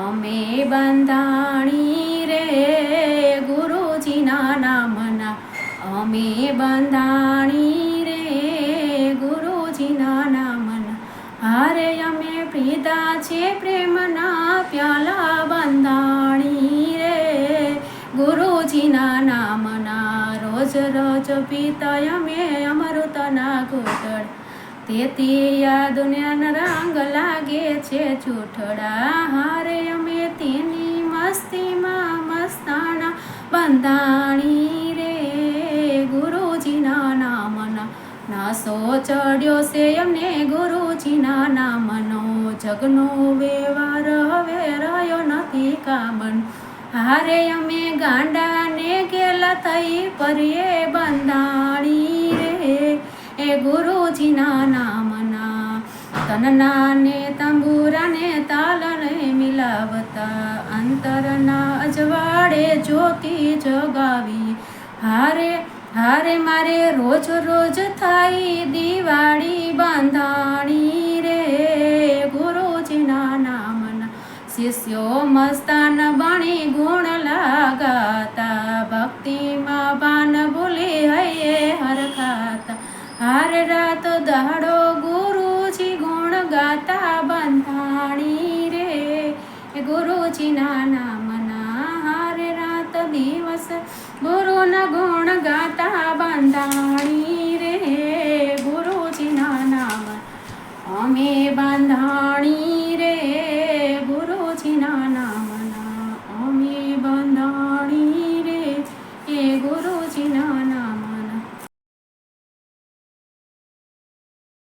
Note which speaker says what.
Speaker 1: અમે બંધાણી રે ગુરુજીના નામના, અમે બંધાણી રે ગુરુજીના નામના. હારે અમે પીધા છે પ્રેમના પ્યાલા, બંધાણી રે ગુરુજીના નામના. રોજ રોજ પીતા અમે અમૃતના ઘૂંટડા, તેથી આ દુનિયાના રંગ લાગે છે જૂઠડા. હારે અમે તેની મસ્તીમાં મસ્તાના, બંધાણી રે ગુરુજીના નામના. નાસો ચડ્યો છે અમને ગુરુજીના નામનો, જગનો વ્યવહાર હવે રહ્યો નથી કામનો. હારે અમે ગાંડાને ગેલા થઈ પરીએ, બંધાણી રે એ ગુરુજીના નામના. તનના ને તંબુરાને તાલને મિલાવતા, અંતરના અજવાળે જ્યોતિ જગાવી. હારે હારે મારે રોજ રોજ થાય દિવાળી, બંધાણી રે ગુરુજીના નામના. શિષ્યો મસ્તાન બની ગુણ લાગાતા, ભક્તિમાં ભાન ભૂલી હૈયે હરખાતા. હારે રાત દાડો ગુરુજી ગુણ ગાતા, બંધાણી રે ગુરુજીના નામના. હારે રાત દિવસ ગુરુના ગુણ ગાતા, બંધાણી રે ગુરુજીના નામ. અમે બંધાણી